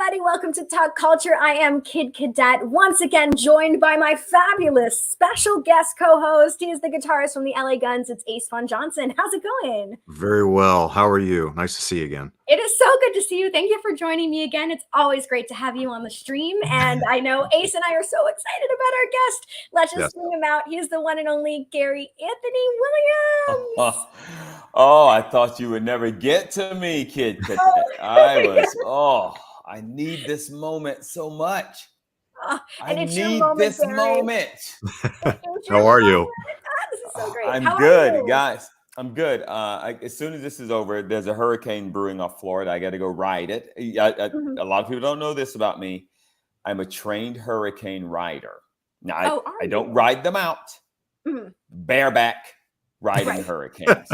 everybody. Welcome to Talkulture. I am Kid Cadet, once again joined by my fabulous special guest co-host. He is the guitarist from the LA Guns. It's Ace Von Johnson. How's it going? Very well. How are you? Nice to see you again. It is so good to see you. Thank you for joining me again. It's always great to have you on the stream. And I know Ace and I are so excited about our guest. Let's just bring him out. He is the one and only Gary Anthony Williams. Oh, I thought you would never get to me, Kid Cadet. I need this moment so much. I need this moment. How are you? This is so great. I'm good, guys. I'm good. As soon as this is over, there's a hurricane brewing off Florida. I got to go ride it. A lot of people don't know this about me. I'm a trained hurricane rider. Now, I don't ride them out. Bareback riding hurricanes.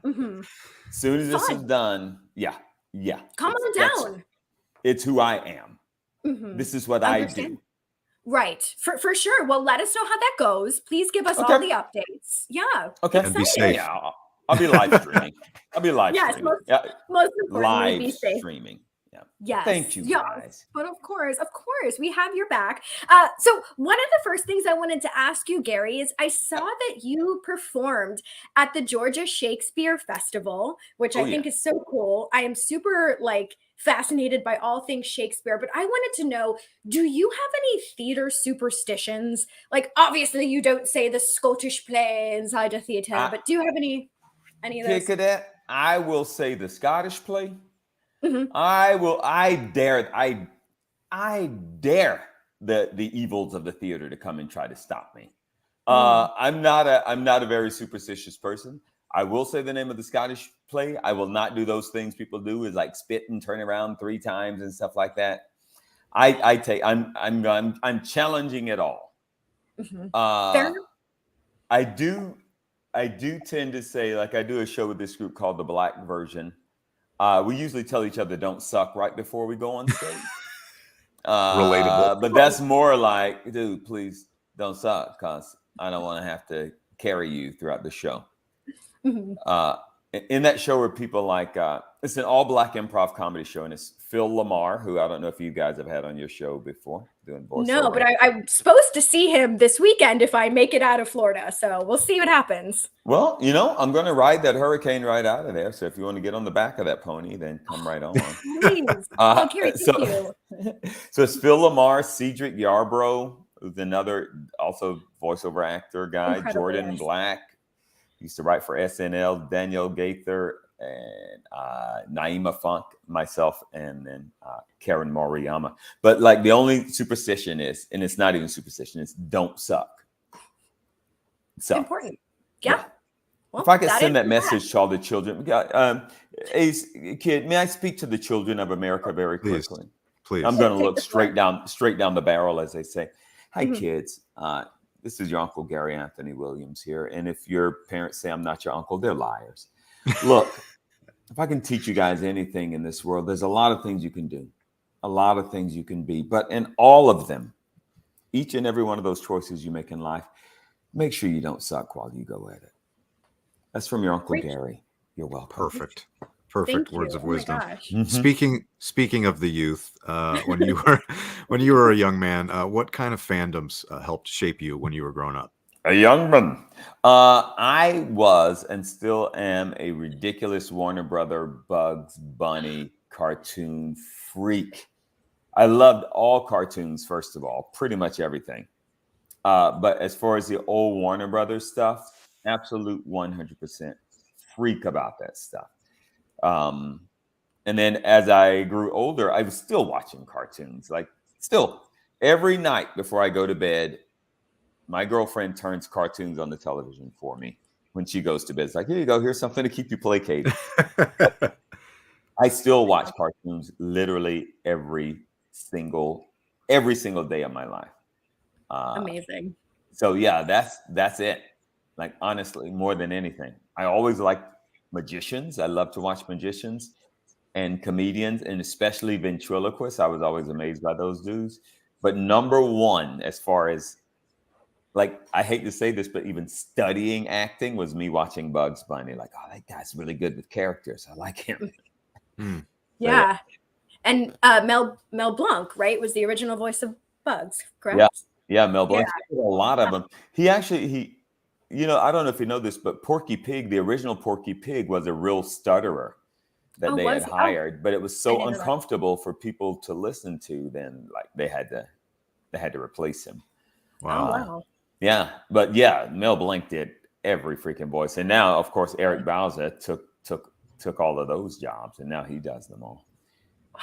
As soon as this is done, Come on down. It's who I am. This is what I do. Right. For sure. Well, let us know how that goes. Please give us all the updates. Yeah. Okay. And be safe. Yeah, I'll be live streaming. Yes, most importantly, be safe. Streaming. Yeah. Yes. Thank you, guys. But of course, we have your back. So one of the first things I wanted to ask you, Gary, is I saw that you performed at the Georgia Shakespeare Festival, which I think is so cool. I am super fascinated by all things Shakespeare, but I wanted to know, do you have any theater superstitions? Like, obviously you don't say the Scottish play inside a theater, but do you have any of those? Kid Cadet, I will say the Scottish play. I dare the evils of the theater to come and try to stop me. I'm not a very superstitious person. I will say the name of the Scottish play. I will not do those things people do, is like spit and turn around 3 times and stuff like that. I'm challenging it all. I do tend to say, like, I do a show with this group called the Black Version. We usually tell each other don't suck right before we go on stage. Relatable. But that's more like, dude, please don't suck, because I don't want to have to carry you throughout the show. In that show where people like, it's an all black improv comedy show, and it's Phil Lamar, who I don't know if you guys have had on your show before doing voiceover. No, but I'm supposed to see him this weekend if I make it out of Florida. So we'll see what happens. Well, I'm going to ride that hurricane right out of there. So if you want to get on the back of that pony, then come right on. Please. Carrie, thank you. So it's Phil Lamar, Cedric Yarbrough, who's another also voiceover actor guy, Incredible, Jordan Black. Used to write for SNL, Daniel Gaither, and Naima Funk, myself, and then Karen Moriyama. But like the only superstition is, and it's not even superstition, it's don't suck. So important. Yeah. Well, if I could send that message to all the children, Ace, Kid, may I speak to the children of America very quickly? Please. I'm going to look straight down the barrel, as they say. Hi, kids. This is your Uncle Gary Anthony Williams here. And if your parents say I'm not your uncle, they're liars. Look, if I can teach you guys anything in this world, there's a lot of things you can do, a lot of things you can be. But in all of them, each and every one of those choices you make in life, make sure you don't suck while you go at it. That's from your Uncle Gary. You're welcome. Perfect words of wisdom. Speaking of the youth, when you were a young man, what kind of fandoms helped shape you when you were growing up? A young man. I was and still am a ridiculous Warner Brother Bugs Bunny cartoon freak. I loved all cartoons, first of all, pretty much everything. But as far as the old Warner Brothers stuff, absolute 100% freak about that stuff. And then as I grew older, I was still watching cartoons. Like, still every night before I go to bed, my girlfriend turns cartoons on the television for me when she goes to bed. It's like, here you go, here's something to keep you placated. I still watch cartoons literally every single day of my life. Amazing. So yeah, that's it. Like, honestly, more than anything, I always liked magicians. I love to watch magicians and comedians, and especially ventriloquists. I was always amazed by those dudes. But number one, as far as, like, I hate to say this, but even studying acting was me watching Bugs Bunny. Like, oh, that guy's really good with characters. I like him. Yeah. And Mel Blanc, right, was the original voice of Bugs, correct? Yeah, Mel Blanc. Yeah. A lot of them. He actually, you know, I don't know if you know this, but Porky Pig, the original Porky Pig, was a real stutterer that they had hired, but it was so uncomfortable for people to listen to. Then, like, they had to replace him. Wow. Wow. Yeah, but yeah, Mel Blanc did every freaking voice, and now, of course, Eric Bauza took all of those jobs, and now he does them all. Wow.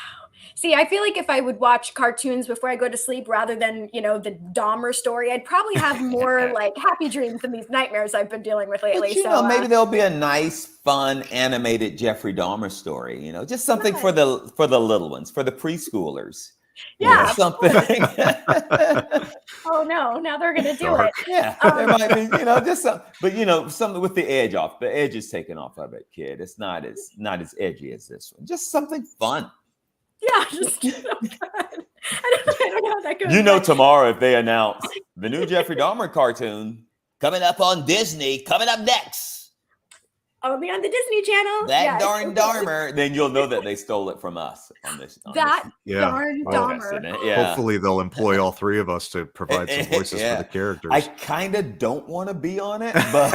See, I feel like if I would watch cartoons before I go to sleep rather than, you know, the Dahmer story, I'd probably have more like happy dreams than these nightmares I've been dealing with lately. But, you know, maybe there'll be a nice, fun, animated Jeffrey Dahmer story, you know, just something for the little ones, for the preschoolers. Yeah, something. Oh no! Now they're gonna do it. Yeah, there might be, you know, just some, but you know, something with the edge off. The edge is taken off of it, kid. It's not as edgy as this one. Just something fun. Yeah, just I don't know how that goes. You know, tomorrow if they announce the new Jeffrey Dahmer cartoon coming up on Disney, coming up next. Only on the Disney Channel. That darn Dahmer. Then you'll know that they stole it from us on this. Darn Dahmer. Yeah. Hopefully they'll employ all three of us to provide some voices for the characters. I kind of don't want to be on it, but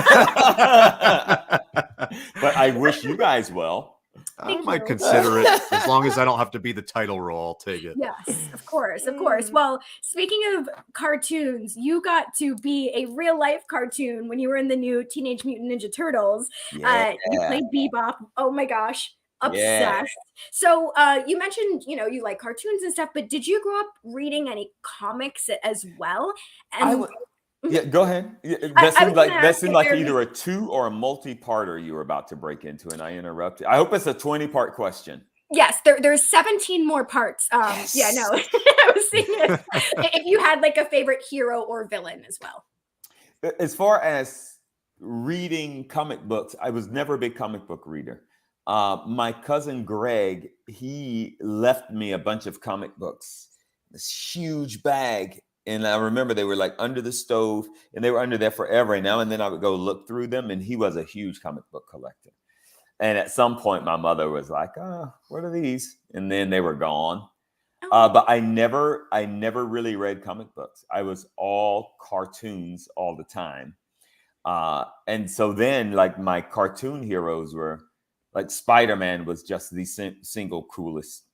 but I wish you guys well. I might consider it as long as I don't have to be the title role. I'll take it. Yes, of course, of course. Well, speaking of cartoons, you got to be a real life cartoon when you were in the new Teenage Mutant Ninja Turtles. Yeah. You played Bebop. Oh my gosh, obsessed. Yeah. So you mentioned, you know, you like cartoons and stuff, but did you grow up reading any comics as well? And yeah, go ahead. That seemed like either a two or a multi-parter you were about to break into, and I interrupted. I hope it's a 20-part question. Yes, there's 17 more parts. Yes. Yeah, no, I was thinking if you had like a favorite hero or villain as well. As far as reading comic books, I was never a big comic book reader. My cousin Greg, he left me a bunch of comic books, this huge bag. And I remember they were like under the stove and they were under there forever. And now and then I would go look through them, and he was a huge comic book collector. And at some point my mother was like, "Oh, what are these?" And then they were gone. But I never really read comic books. I was all cartoons all the time. And so then like my cartoon heroes were like Spider-Man was just the single coolest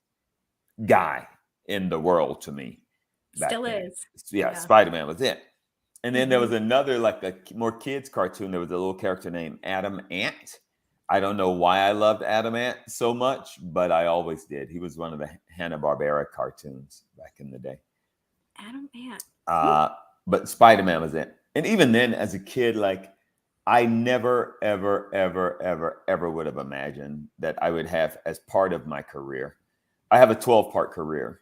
guy in the world to me. Still is. Yeah, Spider-Man was it. And then there was another, like a more kids cartoon. There was a little character named Adam Ant. I don't know why I loved Adam Ant so much, but I always did. He was one of the Hanna-Barbera cartoons back in the day. Adam Ant. But Spider-Man was it. And even then, as a kid, like I never, ever, ever, ever, ever would have imagined that I would have as part of my career. I have a 12-part career.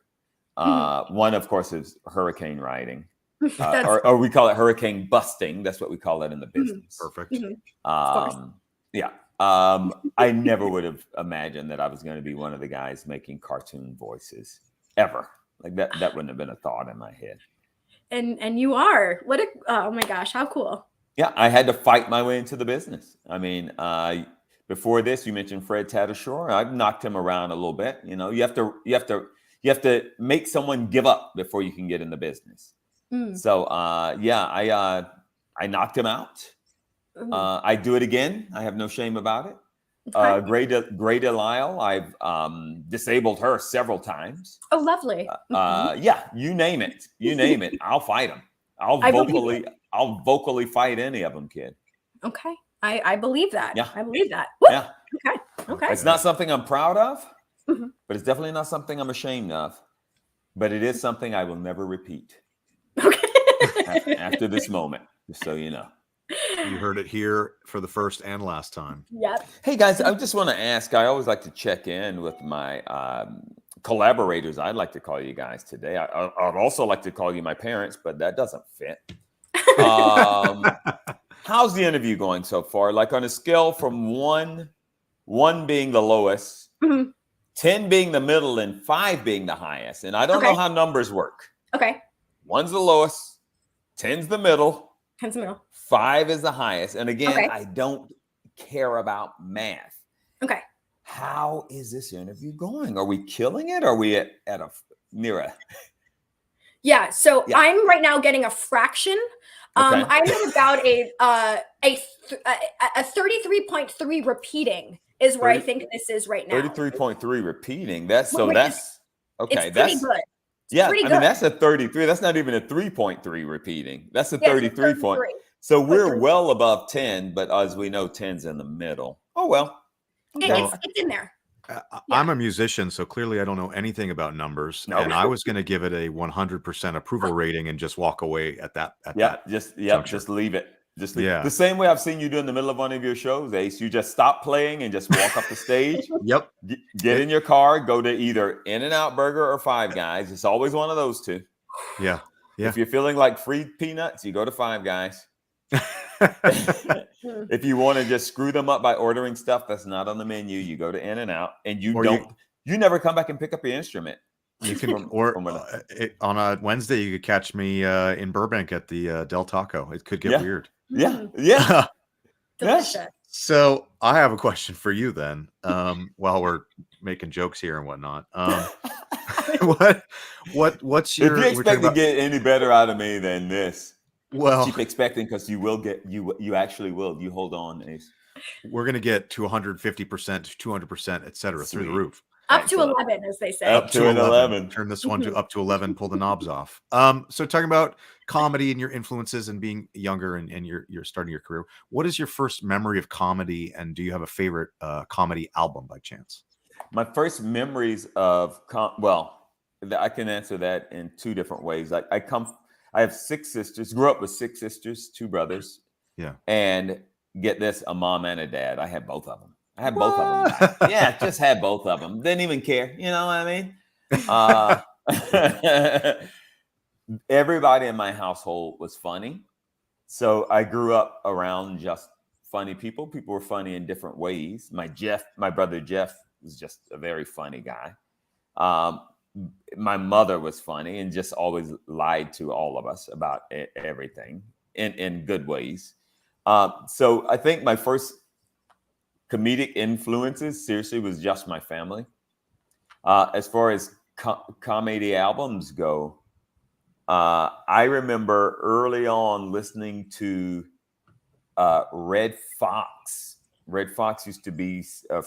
One, of course, is hurricane riding, or we call it hurricane busting. That's what we call it in the business. Perfect. Yeah. I never would have imagined that I was going to be one of the guys making cartoon voices ever. Like that wouldn't have been a thought in my head. And you are. Oh my gosh, how cool. Yeah, I had to fight my way into the business. I mean, before this, you mentioned Fred Tatasciore. I've knocked him around a little bit. You know, you have to make someone give up before you can get in the business. So I knocked him out. I do it again. I have no shame about it. Gray Delisle, I've disabled her several times. Oh, lovely. Yeah, you name it. I'll fight them. I'll vocally fight any of them, kid. Okay. I believe that. Yeah. I believe that. Woo! Yeah. Okay. It's not something I'm proud of, but it's definitely not something I'm ashamed of. But it is something I will never repeat. Okay. After this moment, just so you know. You heard it here for the first and last time. Yep. Hey guys, I just want to ask, I always like to check in with my collaborators. I'd like to call you guys today. I'd also like to call you my parents, but that doesn't fit. How's the interview going so far? Like on a scale from one being the lowest, 10 being the middle, and 5 being the highest. And I don't know how numbers work. Okay. 1's the lowest, 10's the middle. 10's the middle. 5 is the highest. And again, I don't care about math. Okay. how is this interview going? Are we killing it? Are we at a near a? Yeah. So I'm right now getting a fraction. Okay. I'm at about a 33.3 repeating is where I think this is right now. 33.3 repeating. That's okay. It's pretty good. I mean, that's a 33. That's not even a 3.3 repeating. That's a 33 point. So we're well above 10, but as we know, 10's in the middle. Oh, well. Okay. It's in there. I'm a musician, so clearly I don't know anything about numbers. No. And I was going to give it a 100% approval rating and just walk away at that. Just leave it. Just leave it. The same way I've seen you do in the middle of one of your shows, Ace. You just stop playing and just walk up the stage. Yep. Get in your car, go to either In-N-Out Burger or Five Guys. It's always one of those two. Yeah. If you're feeling like free peanuts, you go to Five Guys. If you want to just screw them up by ordering stuff that's not on the menu, you go to In-N-Out, and you never come back and pick up your instrument. You can on a Wednesday you could catch me in Burbank at the Del Taco. It could get weird. Delicious. So I have a question for you then. While we're making jokes here and whatnot, what's your? If you expect to get any better out of me than this, well, keep expecting, because you will get you actually will. You hold on, Ace. We're gonna get to 150%, 200%, etc. through the roof. Up to 11, as they say. Up to 11. Turn this one to up to 11. Pull the knobs off. So talking about comedy and your influences and being younger and you're starting your career. What is your first memory of comedy, and do you have a favorite comedy album by chance? My first memories of I can answer that in two different ways. I have 6 sisters. Grew up with 6 sisters, 2 brothers. Yeah. And get this, a mom and a dad. I had both of them. Both of them. Yeah, just had both of them. Didn't even care. You know what I mean? Everybody in my household was funny. So I grew up around just funny people. People were funny in different ways. My brother Jeff was just a very funny guy. My mother was funny and just always lied to all of us about everything in good ways. So I think my first comedic influences seriously was just my family. As far as comedy albums go, I remember early on listening to Red Fox. Red Fox used to be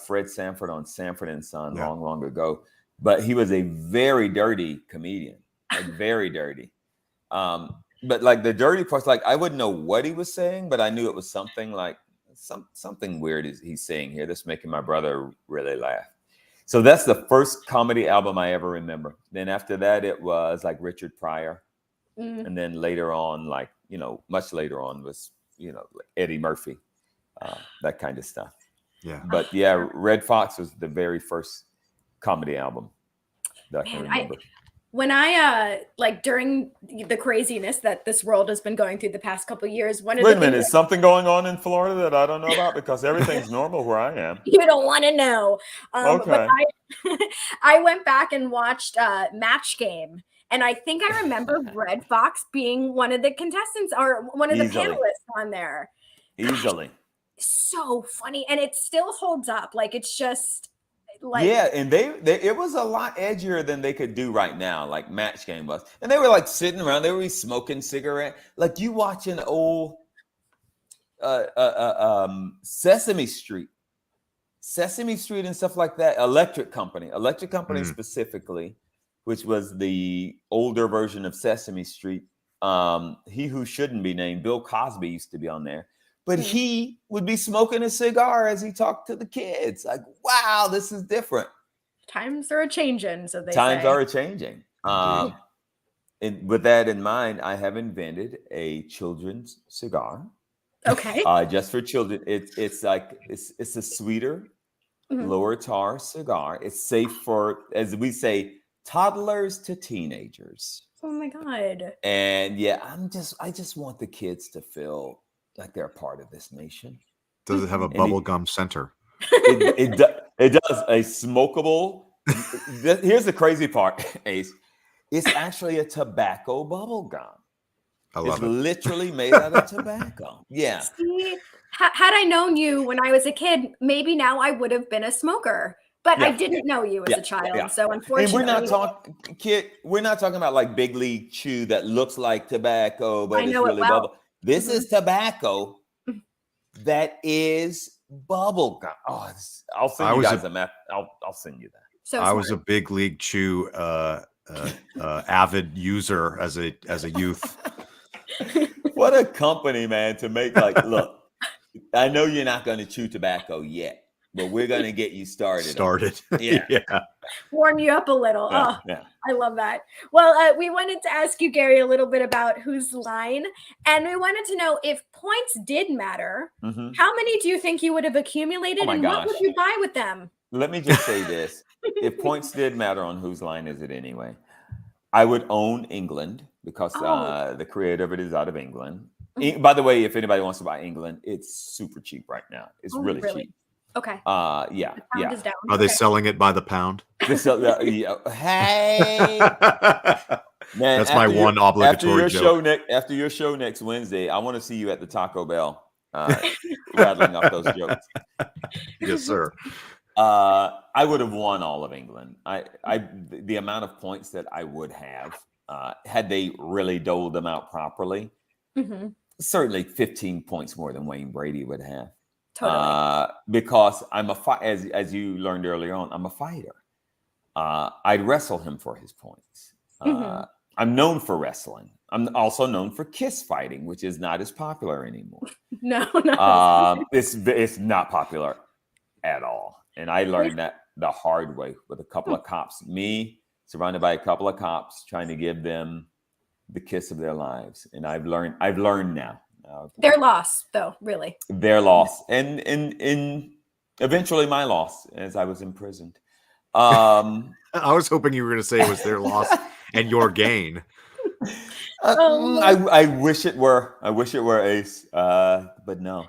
Fred Sanford on Sanford and Son long ago, but he was a very dirty comedian, like very dirty. But like the dirty parts, like I wouldn't know what he was saying, but I knew it was something like something weird he's saying here that's making my brother really laugh. So that's the first comedy album I ever remember. Then after that, it was like Richard Pryor. And then later on, like, much later on was, like Eddie Murphy, that kind of stuff. Yeah. But yeah, Red Fox was the very first comedy album that I can remember. When I like during the craziness that this world has been going through the past couple of years, wait a minute, is something going on in Florida that I don't know about? Because everything's normal where I am. You don't want to know. Okay. But I went back and watched Match Game, and I think I remember Red Fox being one of the contestants or one of the panelists on there. Easily. So funny, and it still holds up. Like it's just. Like, yeah, and they it was a lot edgier than they could do right now, like Match Game was. And they were like sitting around, they were smoking cigarette. Like you watching old Sesame Street and stuff like that. Electric Company specifically, which was the older version of Sesame Street. He Who Shouldn't Be Named, Bill Cosby used to be on there. But he would be smoking a cigar as he talked to the kids. Like, wow, this is different. Times are a-changing, so they Times say. are a-changing. And with that in mind, I have invented a children's cigar. Okay. Just for children. It's a sweeter, lower tar cigar. It's safe for, as we say, toddlers to teenagers. Oh my God. And yeah, I just want the kids to feel like they're a part of this nation. Does it have a bubblegum center? It does. A smokable. Here's the crazy part, Ace. It's actually a tobacco bubble gum. I love it. Literally made out of tobacco. Yeah. See, Had I known you when I was a kid, maybe now I would have been a smoker. But I didn't know you as a child, so unfortunately. And we're not talking, kid. We're not talking about like big league chew that looks like tobacco, but it's really bubble. This is tobacco that is bubble gum. Oh, I'll send you guys a map. I'll send you that. So I was a big league chew avid user as a youth. What a company, man, to make like, look, I know you're not going to chew tobacco yet, but we're going to get you started. Yeah. Warm you up a little. I love that. Well, we wanted to ask you, Gary, a little bit about Whose Line, and we wanted to know if points did matter. How many do you think you would have accumulated, and what would you buy with them? Let me just say this. If points did matter on Whose Line Is It Anyway, I would own England because the creator of it is out of England. By the way, if anybody wants to buy England, it's super cheap right now. It's really cheap. Okay. Yeah. Are they selling it by the pound? Hey, man, that's my one obligatory joke. After your show next Wednesday, I want to see you at the Taco Bell rattling off those jokes. Yes, sir. I would have won all of England. The amount of points that I would have had they really doled them out properly. Certainly 15 points more than Wayne Brady would have. Totally. Because I'm as you learned earlier on, I'm a fighter. I'd wrestle him for his points. I'm known for wrestling. I'm also known for kiss fighting, which is not as popular anymore. No. It's not popular at all. And I learned that the hard way with a couple of cops. Me surrounded by a couple of cops trying to give them the kiss of their lives. And I've learned now. Their loss, though, really. Their loss. And eventually my loss as I was imprisoned. I was hoping you were going to say it was their loss and your gain. I wish it were. I wish it were, Ace. But no.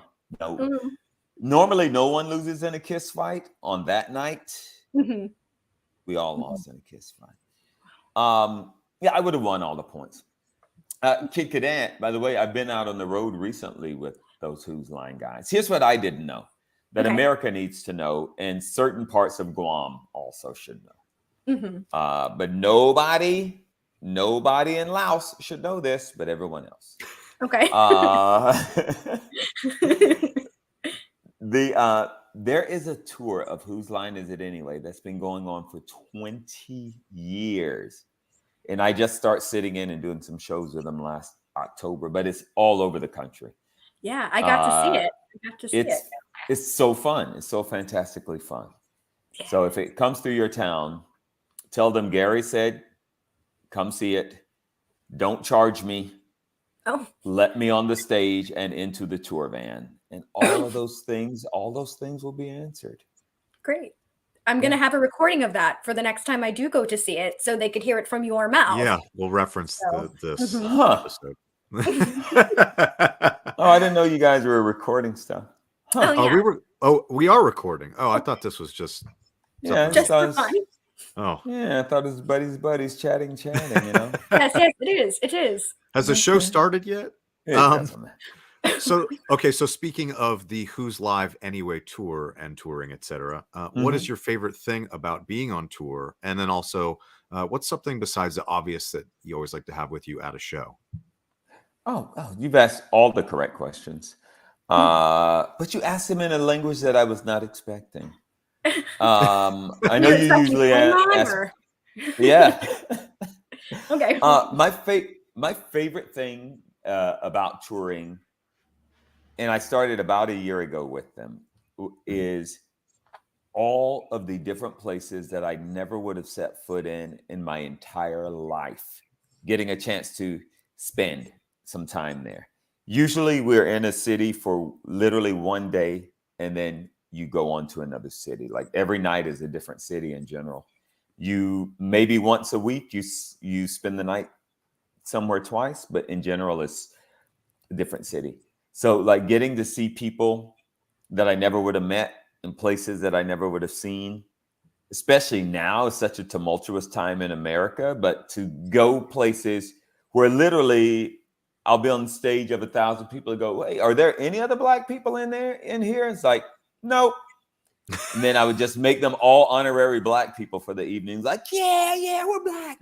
Normally, no one loses in a kiss fight. On that night, we all lost in a kiss fight. I would have won all the points. Kid Cadet, by the way, I've been out on the road recently with those Whose Line guys. Here's what I didn't know that America needs to know, and certain parts of Guam also should know. But nobody in Laos should know this, but everyone else. Okay. There is a tour of Whose Line Is It Anyway that's been going on for 20 years. And I just start sitting in and doing some shows with them last October, but it's all over the country. Yeah, I got to see it. It's so fun. It's so fantastically fun. Yeah. So if it comes through your town, tell them Gary said, come see it. Don't charge me. Let me on the stage and into the tour van. And all those things will be answered. Great. I'm going to have a recording of that for the next time I do go to see it so they could hear it from your mouth. Yeah, we'll reference this episode. I didn't know you guys were recording stuff. We are recording. I thought this was just just for fun. I thought it was buddies chatting, you know. Yes, it is. Has the show started yet? So speaking of the Who's Live Anyway tour and touring, etc., what is your favorite thing about being on tour? And then also, what's something besides the obvious that you always like to have with you at a show? You've asked all the correct questions. But you asked them in a language that I was not expecting. I know you usually ask. Yeah. Okay. My favorite thing about touring, and I started about a year ago with them, is all of the different places that I never would have set foot in my entire life, getting a chance to spend some time there. Usually we're in a city for literally one day, and then you go on to another city. Like every night is a different city in general. You maybe once a week, you spend the night somewhere twice, but in general, it's a different city. So like getting to see people that I never would have met in places that I never would have seen, especially now, it's such a tumultuous time in America, but to go places where literally I'll be on stage of 1,000 people and go, "Wait, are there any other black people in here?" It's like, nope. And then I would just make them all honorary black people for the evenings. Like, yeah, we're black.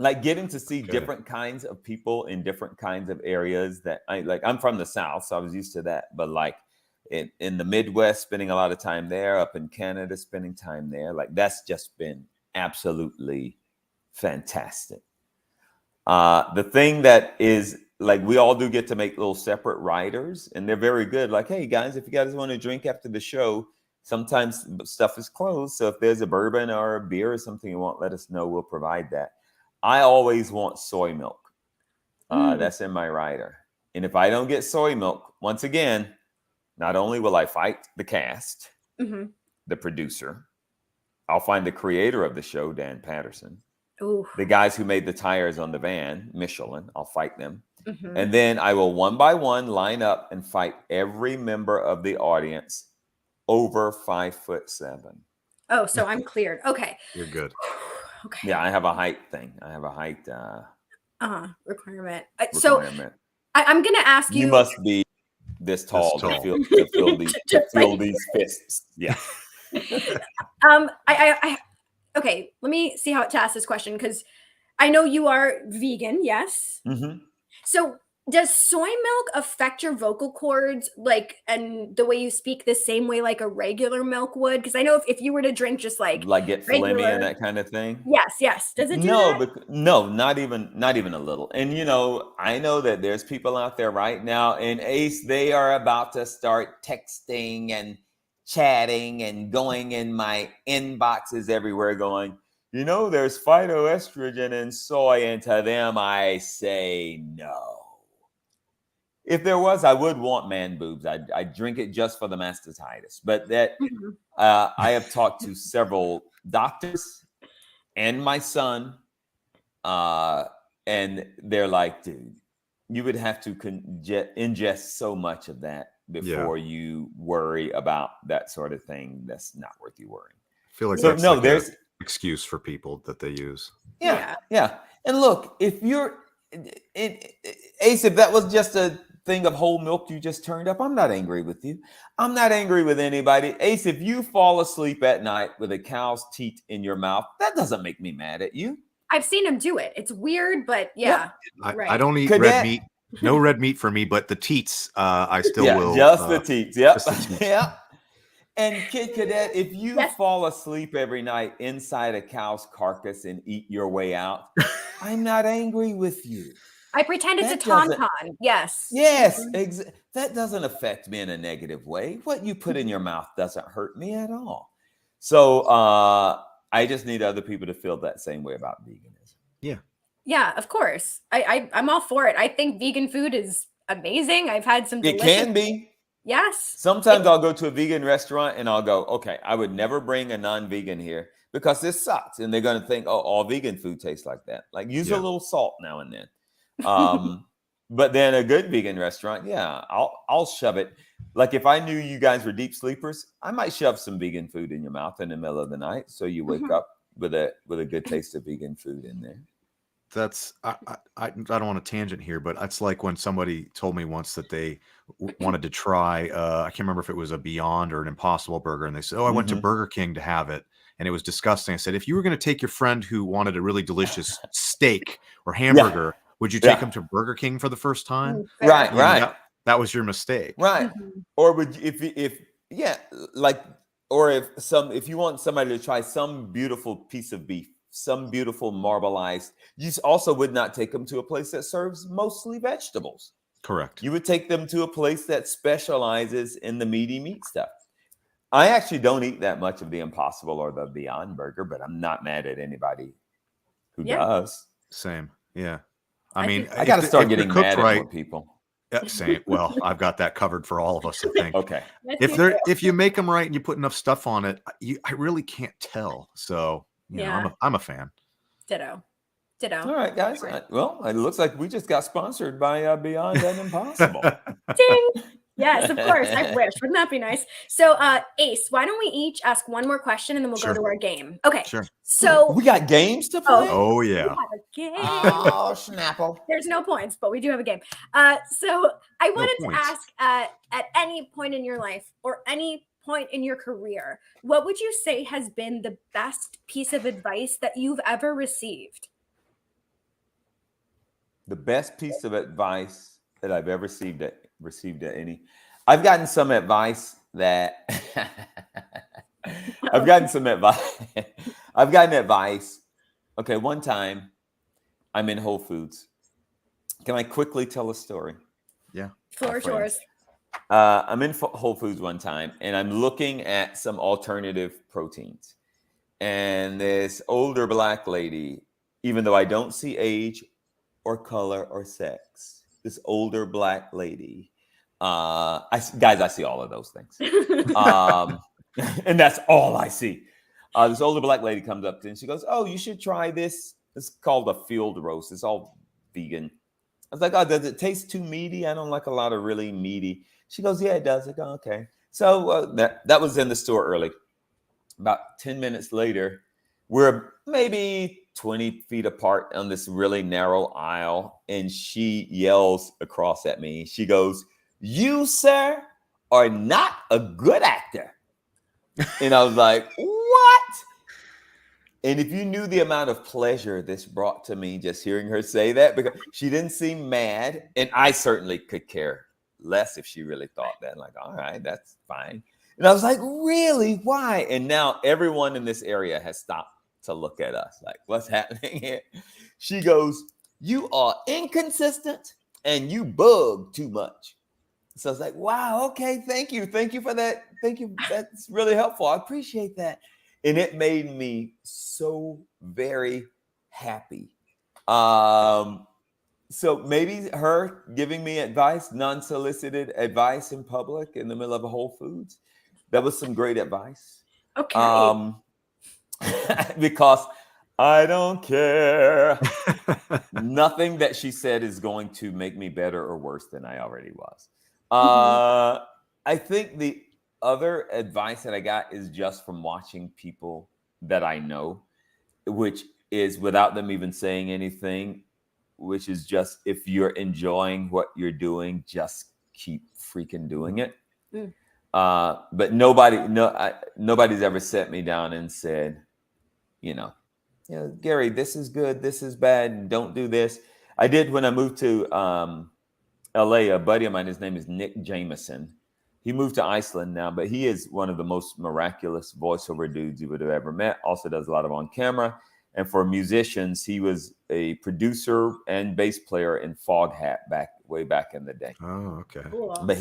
Like getting to see different kinds of people in different kinds of areas that I'm from the South, so I was used to that. But like in the Midwest, spending a lot of time there, up in Canada, spending time there, like that's just been absolutely fantastic. The thing that is like, we all do get to make little separate riders, and they're very good. Like, hey guys, if you guys want to drink after the show, sometimes stuff is closed. So if there's a bourbon or a beer or something you want, let us know. We'll provide that. I always want soy milk. That's in my rider. And if I don't get soy milk, once again, not only will I fight the cast, the producer, I'll find the creator of the show, Dan Patterson. Ooh. The guys who made the tires on the van, Michelin, I'll fight them. And then I will one by one line up and fight every member of the audience over 5'7". Oh, so I'm cleared. Okay. You're good. Okay. Yeah, I have a height thing. I have a height requirement. So I'm going to ask you. You must be this tall. To feel these fists. Yeah. Okay, let me see how to ask this question, because I know you are vegan. Yes. So does soy milk affect your vocal cords, like, and the way you speak the same way like a regular milk would? Because I know if you were to drink just like get phlegmy and that kind of thing. Yes. Does it do that? No, not even a little. And I know that there's people out there right now in Ace, they are about to start texting and chatting and going in my inboxes everywhere going, there's phytoestrogen in soy, and to them I say no. If there was, I would want man boobs. I'd drink it just for the mastitis. But that I have talked to several doctors and my son, and they're like, dude, you would have to ingest so much of that before you worry about that sort of thing. That's not worth you worrying. I feel like there's an excuse for people that they use. Yeah. And look, if you're Ace, if that was just a thing of whole milk you just turned up, I'm not angry with you. I'm not angry with anybody. Ace, if you fall asleep at night with a cow's teat in your mouth, that doesn't make me mad at you. I've seen him do it. It's weird, but yeah. I don't eat red meat. No red meat for me, but the teats, I still will. Just the teats. Yep. Yeah. And Kid Cadet, if you fall asleep every night inside a cow's carcass and eat your way out, I'm not angry with you. I pretend it's a tauntaun. Yes. Yes. That doesn't affect me in a negative way. What you put in your mouth doesn't hurt me at all. So I just need other people to feel that same way about veganism. Yeah. Yeah, of course. I'm all for it. I think vegan food is amazing. I've had some delicious. It can be. Yes. Sometimes I'll go to a vegan restaurant and I'll go, okay, I would never bring a non-vegan here because this sucks. And they're going to think, oh, all vegan food tastes like that. Like use a little salt now and then. But then a good vegan restaurant, I'll shove it. Like if I knew you guys were deep sleepers, I might shove some vegan food in your mouth in the middle of the night. So you wake up with a good taste of vegan food in there. That's I don't want to tangent here, but it's like when somebody told me once that they wanted to try I can't remember if it was a Beyond or an Impossible burger, and they said, I went to Burger King to have it and it was disgusting. I said, if you were going to take your friend who wanted a really delicious steak or hamburger, would you take him to Burger King for the first time? Right. That was your mistake, right? Or would you, if you want somebody to try some beautiful piece of beef, some beautiful marbleized, you also would not take them to a place that serves mostly vegetables. Correct. You would take them to a place that specializes in the meaty meat stuff. I actually don't eat that much of the Impossible or the Beyond Burger, but I'm not mad at anybody who does. Same. Yeah. I mean, I got to start getting mad at more people. Yeah, same. Well, I've got that covered for all of us, I think. Okay. If you make them right and you put enough stuff on it, I really can't tell. So you know, I'm a fan. Ditto. All right, guys. Well, it looks like we just got sponsored by Beyond and Impossible. Ding. Yes, of course. I wish. Wouldn't that be nice? So, Ace, why don't we each ask one more question and then we'll Sure. go to our game? Okay. Sure. So We got games to play. Oh we yeah. have a game. Oh, Snapple. There's no points, but we do have a game. So I wanted to points. ask at any point in your life or any point in your career, what would you say has been the best piece of advice that you've ever received? The best piece of advice that I've ever received at any. I've gotten some advice that I've gotten some advice. I've gotten advice. Okay, one time I'm in Whole Foods. Can I quickly tell a story? Yeah. Floor is yours. I'm in Whole Foods one time, and I'm looking at some alternative proteins. And this older Black lady, even though I don't see age or color or sex, this older Black lady, I see all of those things. And that's all I see. This older Black lady comes up to me and she goes, "Oh, you should try this. It's called a field roast. It's all vegan." I was like, "Oh, does it taste too meaty? I don't like a lot of really meaty." She goes, "Yeah, it does." I go, "Okay." So that was in the store early. About 10 minutes later, we're maybe 20 feet apart on this really narrow aisle, and she yells across at me. She goes, "You, sir, are not a good actor." And I was like, "What?" And if you knew the amount of pleasure this brought to me just hearing her say that, because she didn't seem mad, and I certainly could care less if she really thought that. Like, all right, that's fine. And I was like, "Really? Why?" And now everyone in this area has stopped to look at us like, "What's happening here?" She goes, "You are inconsistent and you bug too much." So I was like, "Wow, okay, thank you for that. Thank you. That's really helpful. I appreciate that." And it made me so very happy. So maybe her giving me advice, non-solicited advice in public in the middle of a Whole Foods, that was some great advice. Okay. Because I don't care. Nothing that she said is going to make me better or worse than I already was. I think the other advice that I got is just from watching people that I know, which is without them even saying anything, which is just, if you're enjoying what you're doing, just keep freaking doing it. But nobody's ever sat me down and said, "Gary, this is good, this is bad, and don't do this." I did when I moved to LA. A buddy of mine, his name is Nick Jameson. He moved to Iceland now, but he is one of the most miraculous voiceover dudes you would have ever met. Also does a lot of on camera. And for musicians, he was a producer and bass player in Foghat way back in the day. Oh, okay. Cool. But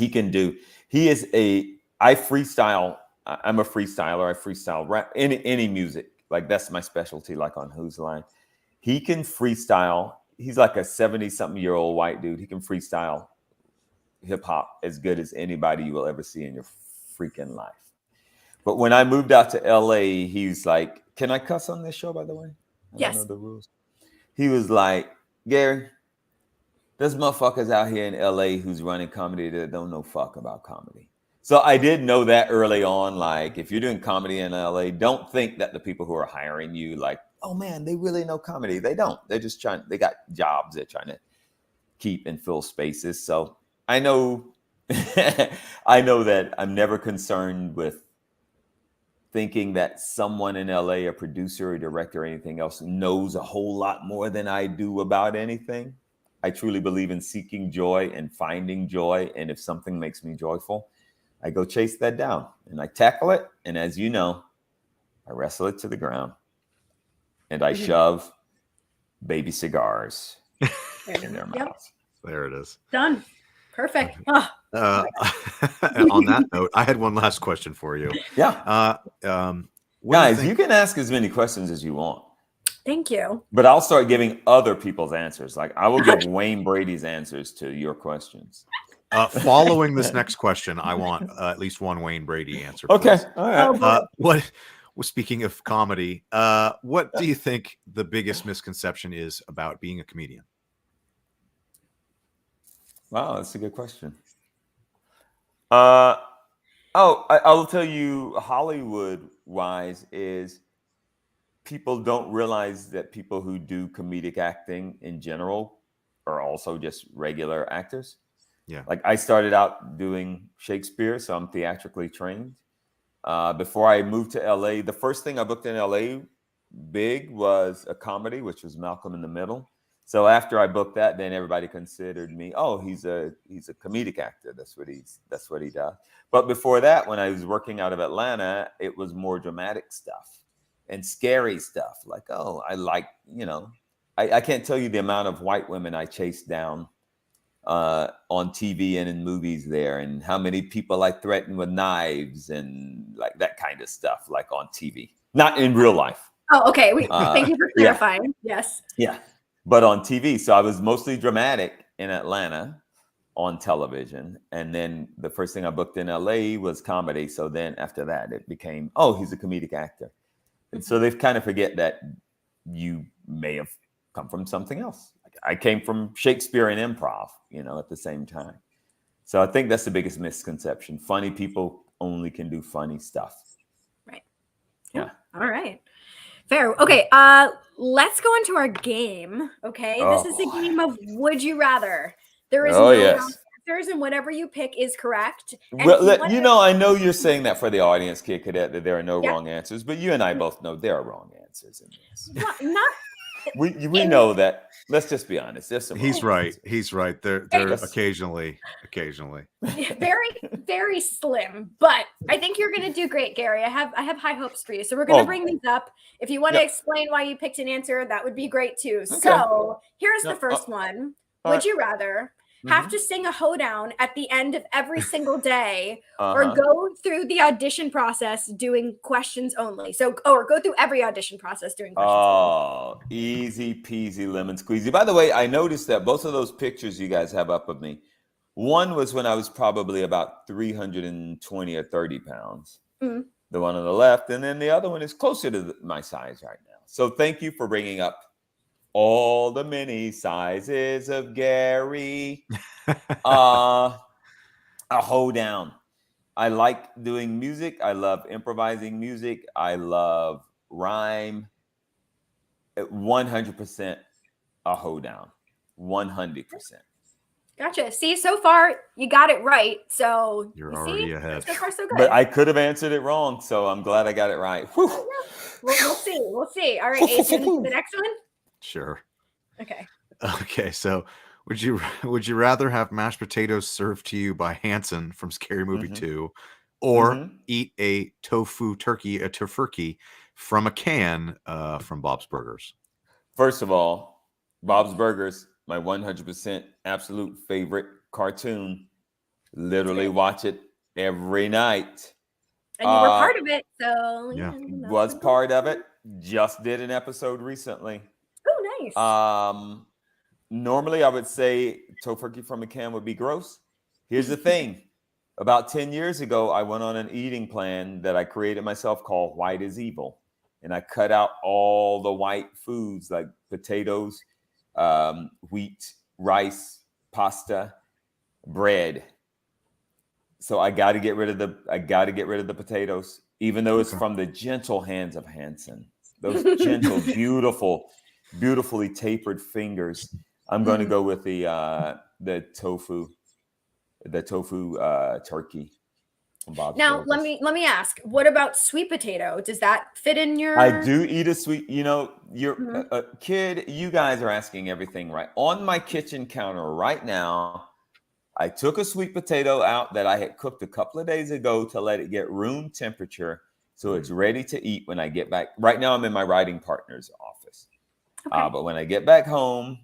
I freestyle. I'm a freestyler. I freestyle rap, any music. Like, that's my specialty, like on Who's Line. He can freestyle. He's like a 70-something-year-old white dude. He can freestyle hip hop as good as anybody you will ever see in your freaking life. But when I moved out to LA, he's like, "Can I cuss on this show, by the way? I Yes. don't know the rules." He was like, "Gary, there's motherfuckers out here in LA who's running comedy that don't know fuck about comedy." So I did know that early on. Like, if you're doing comedy in LA, don't think that the people who are hiring you, like, "Oh man, they really know comedy." They don't. They're just they got jobs they're trying to keep and fill spaces. So I know, I know that I'm never concerned with thinking that someone in LA, a producer or director or anything else, knows a whole lot more than I do about anything. I truly believe in seeking joy and finding joy. And if something makes me joyful, I go chase that down and I tackle it. And as you know, I wrestle it to the ground and I shove baby cigars in their mouths. There it is. Done. Perfect. On that note, I had one last question for you. Yeah. Guys, you can ask as many questions as you want. Thank you. But I'll start giving other people's answers. Like, I will give Wayne Brady's answers to your questions. Following this next question, I want at least one Wayne Brady answer. Okay. Please. All right. Speaking of comedy, what do you think the biggest misconception is about being a comedian? Wow, that's a good question. I'll tell you, Hollywood-wise, is people don't realize that people who do comedic acting in general are also just regular actors. Yeah. Like I started out doing Shakespeare, so I'm theatrically trained. Before I moved to LA, the first thing I booked in LA big was a comedy, which was Malcolm in the Middle. So after I booked that, then everybody considered me, oh, he's a comedic actor. That's what he does. But before that, when I was working out of Atlanta, it was more dramatic stuff and scary stuff. Like, oh, I like, I can't tell you the amount of white women I chased down on TV and in movies there, and how many people I threatened with knives and like that kind of stuff, like on TV, not in real life. Oh, okay. Thank you for clarifying. Yeah. Yes. Yeah. But on TV. So I was mostly dramatic in Atlanta on television. And then the first thing I booked in LA was comedy. So then after that, it became, oh, he's a comedic actor. And so they kind of forget that you may have come from something else. I came from Shakespeare and improv, at the same time. So I think that's the biggest misconception. Funny people only can do funny stuff. Right. Yeah. All right. Fair. Okay. Let's go into our game. Okay. This is a game of Would You Rather. There is no wrong answers, and whatever you pick is correct. And well, I know you're saying that for the audience, Kid Cadet, that there are no wrong answers, but you and I both know there are wrong answers in this. Not we know that. Let's just be honest. There's some. He's right. Answers. He's right. They're occasionally. Very, very slim, but I think you're going to do great, Gary. I have high hopes for you. So we're going to bring these up. If you want to explain why you picked an answer, that would be great too. Okay. So here's the first one. Would you rather have to sing a hoedown at the end of every single day, or go through the audition process doing questions only? Or go through every audition process doing questions only. Easy peasy lemon squeezy. By the way, I noticed that both of those pictures you guys have up of me, one was when I was probably about 320 or 30 pounds, the one on the left, and then the other one is closer to my size right now. So thank you for bringing up all the many sizes of Gary. A hoedown. I like doing music. I love improvising music. I love rhyme. 100% a hoedown. 100%. Gotcha. See, so far you got it right. So you're already ahead. So far, so good. But I could have answered it wrong, so I'm glad I got it right. We'll see. We'll see. All right, Adrian, the next one. Sure. Okay. So would you rather have mashed potatoes served to you by Hanson from Scary Movie 2, or eat a tofurkey from a can from Bob's Burgers? First of all, Bob's Burgers, my 100% absolute favorite cartoon. Literally watch it every night. And you were part of it, so was part of it. Just did an episode recently. Oh, nice. Normally, I would say tofurkey from a can would be gross. Here's the thing. About 10 years ago, I went on an eating plan that I created myself called White is Evil. And I cut out all the white foods like potatoes, wheat, rice, pasta, bread. So I got to get rid of the potatoes, even though it's from the gentle hands of Hanson. Those gentle, beautifully tapered fingers. I'm going to go with the tofu turkey. Now, let me ask, what about sweet potato? Does that fit in your? I do eat a sweet, you're a kid, you guys are asking everything right. On my kitchen counter right now, I took a sweet potato out that I had cooked a couple of days ago to let it get room temperature so it's ready to eat when I get back. Right now, I'm in my writing partner's office. Okay. But when I get back home,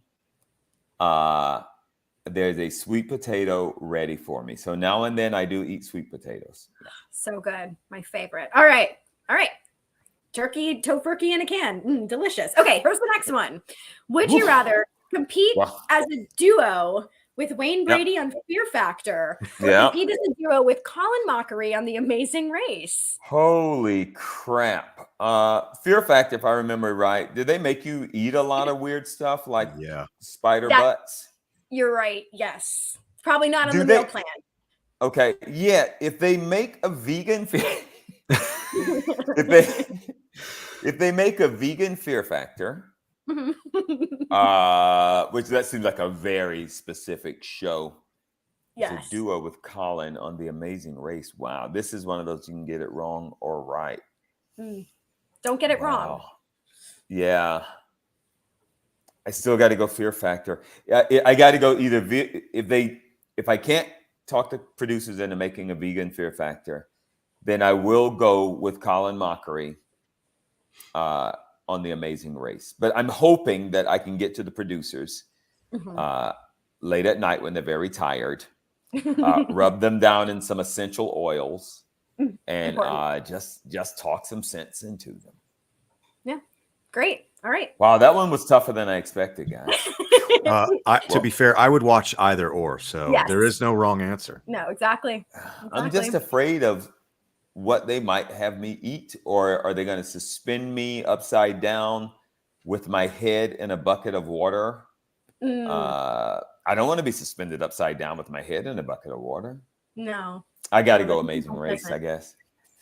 there's a sweet potato ready for me. So now and then I do eat sweet potatoes. Yeah. So good. My favorite. All right. Turkey, tofurkey in a can. Delicious. Okay, here's the next one. Would you rather compete as a duo with Wayne Brady on Fear Factor, or compete as a duo with Colin Mockery on The Amazing Race? Holy crap. Fear Factor, if I remember right, did they make you eat a lot of weird stuff like spider butts? You're right. Yes. Probably not on the meal plan. Okay, yeah. If they make a vegan, if they if they make a vegan Fear Factor, which that seems like a very specific show. It's a Yes. duo with Colin on The Amazing Race. Wow, this is one of those you can get it wrong or right. Don't get it wrong. Yeah. I still got to go Fear Factor. I got to go either if I can't talk to producers into making a vegan Fear Factor, then I will go with Colin Mockery on The Amazing Race. But I'm hoping that I can get to the producers late at night when they're very tired, rub them down in some essential oils, and just talk some sense into them. Yeah, great. All right. Wow, that one was tougher than I expected, guys. To be fair, I would watch either or, so there is no wrong answer. No, exactly. I'm just afraid of what they might have me eat, or are they going to suspend me upside down with my head in a bucket of water? I don't want to be suspended upside down with my head in a bucket of water. No. I got to go Amazing Race, I guess.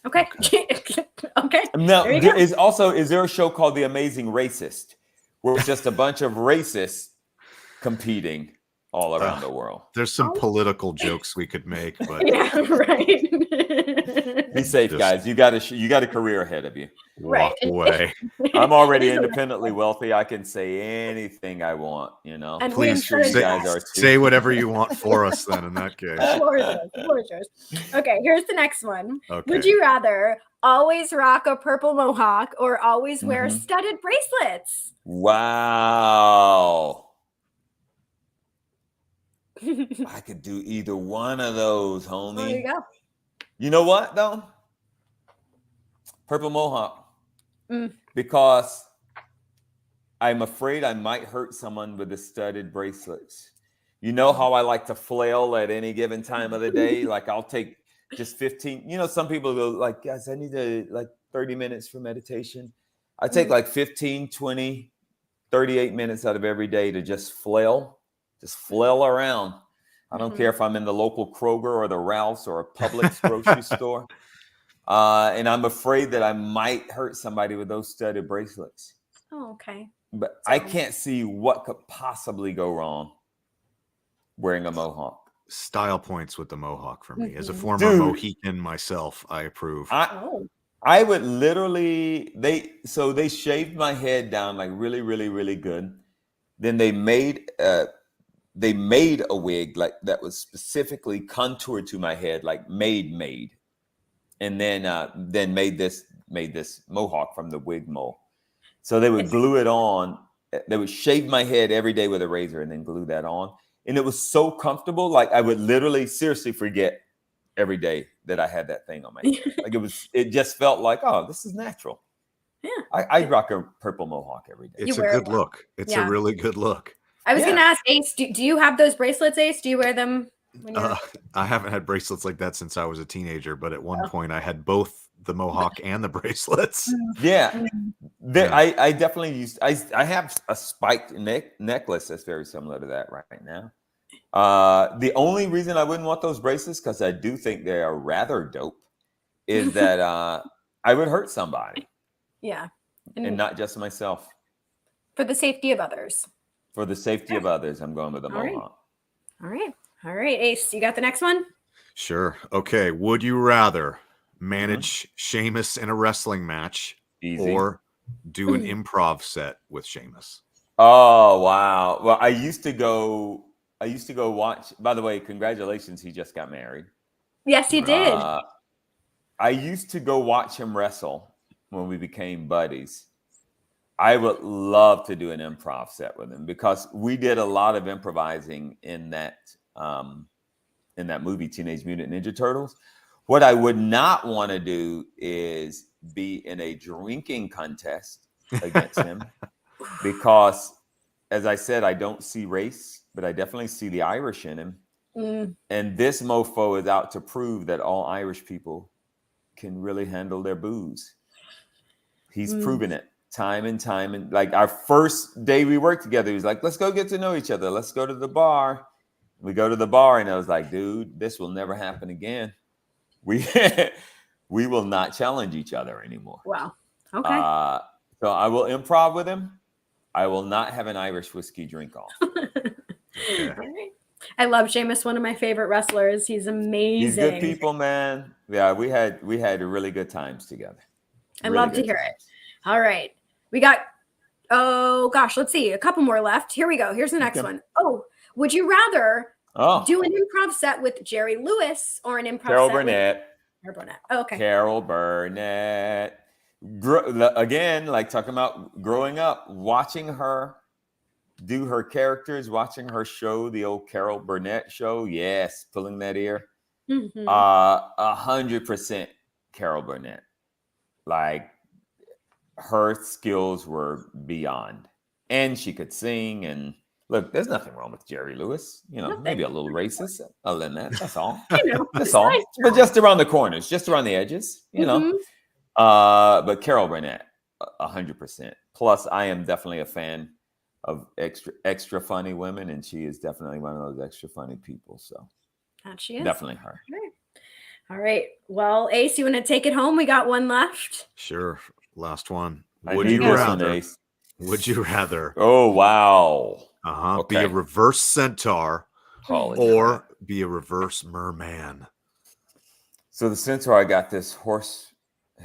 Okay. Okay. Now, is there a show called The Amazing Racist, where it's just a bunch of racists competing all around the world? There's some political jokes we could make, but yeah, right. Be safe, guys. You got a career ahead of you. Walk away. I'm already independently wealthy. I can say anything I want, you know. And please say whatever you want for us then in that case. Okay, here's the next one. Okay. Would you rather always rock a purple mohawk or always wear studded bracelets? Wow. I could do either one of those, homie. There you go. You know what, though? Purple mohawk. Because I'm afraid I might hurt someone with the studded bracelets. You know how I like to flail at any given time of the day? Like, I'll take just 15. You know, some people go like, guys, I need 30 minutes for meditation. I take like 15, 20, 38 minutes out of every day to just flail around. I don't care if I'm in the local Kroger or the Ralph's or a Publix grocery store. And I'm afraid that I might hurt somebody with those studded bracelets. Oh, okay. But I can't see what could possibly go wrong wearing a mohawk. Style points with the mohawk for me. As a former Mohican myself, I approve. I would literally, they shaved my head down like really, really, really good. Then they made a wig like that was specifically contoured to my head, like made. And then made this mohawk from the wig mold. So they would glue it on. They would shave my head every day with a razor and then glue that on. And it was so comfortable. Like I would literally seriously forget every day that I had that thing on my head. Like it just felt like, oh, this is natural. Yeah. I rock a purple mohawk every day. It's a good look. It's a really good look. I was going to ask Ace, do you have those bracelets, Ace? Do you wear them? I haven't had bracelets like that since I was a teenager, but at one point I had both the mohawk and the bracelets. Yeah. I definitely I have a spiked necklace that's very similar to that right now. The only reason I wouldn't want those bracelets, because I do think they are rather dope, is that I would hurt somebody. Yeah. And not just myself. For the safety of others. For the safety of others, I'm going with the mohawk. All right, Ace, you got the next one? Sure. Okay. Would you rather manage Sheamus in a wrestling match or do an improv set with Sheamus? Oh, wow. Well, I used to go watch. By the way, congratulations. He just got married. Yes, he did. I used to go watch him wrestle when we became buddies. I would love to do an improv set with him because we did a lot of improvising in that movie, Teenage Mutant Ninja Turtles. What I would not want to do is be in a drinking contest against him because, as I said, I don't see race, but I definitely see the Irish in him. And this mofo is out to prove that all Irish people can really handle their booze. He's proven it time and time. And like our first day we worked together, he was like, let's go get to know each other. Let's go to the bar. We go to the bar, and I was like, dude, this will never happen again. We we will not challenge each other anymore. Wow. Okay. So I will improv with him. I will not have an Irish whiskey drink off. Yeah. I love Sheamus, one of my favorite wrestlers. He's amazing. He's good people, man. Yeah, we had really good times together. I love to hear it. All right. We got, oh gosh, let's see. A couple more left. Here we go. Here's the next one. Oh, would you rather do an improv set with Jerry Lewis or an improv Carol set Burnett. with Carol Burnett? Oh, okay. Carol Burnett. Again, like talking about growing up, watching her do her characters, watching her show, the old Carol Burnett show. Yes, pulling that ear. 100% Carol Burnett. Like, her skills were beyond, and she could sing. And look, there's nothing wrong with Jerry Lewis. You know, maybe a little racist. Other than that, that's all. That's all. Nice. But just around the corners, just around the edges. You know. But Carol Burnett, 100%. Plus, I am definitely a fan of extra funny women, and she is definitely one of those extra funny people. So that she is definitely her. All right. Well, Ace, you want to take it home? We got one left. Sure. Last one. Would you rather? Would you rather? Oh, wow. Okay. Be a reverse centaur or be a reverse merman? So the centaur, I got this horse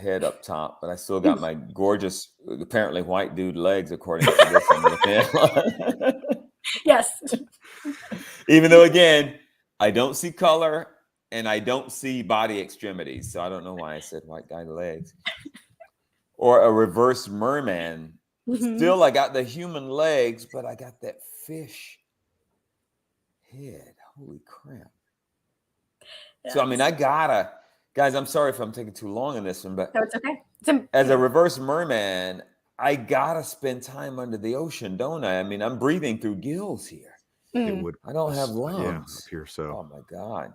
head up top, but I still got my gorgeous, apparently white dude legs, according to this I'm looking at. Yes. Even though, again, I don't see color and I don't see body extremities, so I don't know why I said white guy legs. Or a reverse merman. Still, I got the human legs, but I got that fish head. Holy crap. Yes. So, I mean, I gotta, guys, I'm sorry if I'm taking too long in this one, but no, it's okay. As a reverse merman, I gotta spend time under the ocean, don't I? I mean, I'm breathing through gills here. It would, I don't have lungs. Yeah, appear so. Oh my God.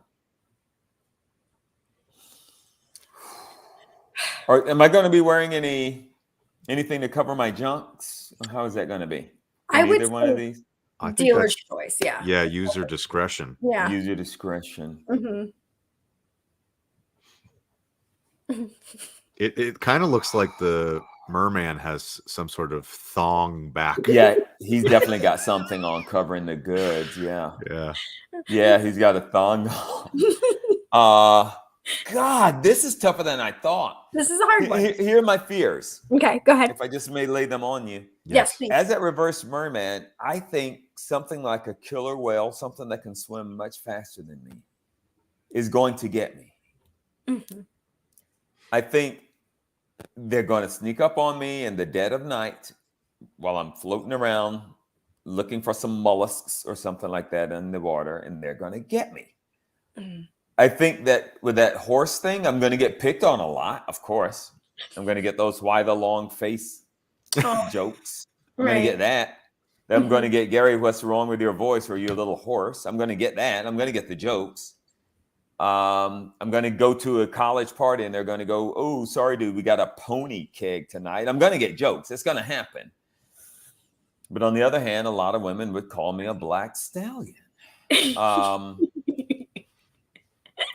Or am I going to be wearing anything to cover my junks? How is that going to be? I would say one of these. Dealer's choice. Yeah. Yeah. User discretion. Yeah. User discretion. It kind of looks like the merman has some sort of thong back. Yeah, he's definitely got something on covering the goods. Yeah. Yeah. Yeah, he's got a thong on. God, this is tougher than I thought. This is a hard one. Here are my fears. Okay, go ahead. If I just may lay them on you. Yes, please. As that reverse merman, I think something like a killer whale, something that can swim much faster than me, is going to get me. I think they're going to sneak up on me in the dead of night while I'm floating around looking for some mollusks or something like that in the water, and they're going to get me. I think that with that horse thing, I'm going to get picked on a lot, of course. I'm going to get those why the long face jokes. I'm going to get that. Then I'm going to get, Gary, what's wrong with your voice? Or you a little hoarse? I'm going to get that. I'm going to get the jokes. I'm going to go to a college party and they're going to go, oh, sorry, dude, we got a pony keg tonight. I'm going to get jokes. It's going to happen. But on the other hand, a lot of women would call me a black stallion.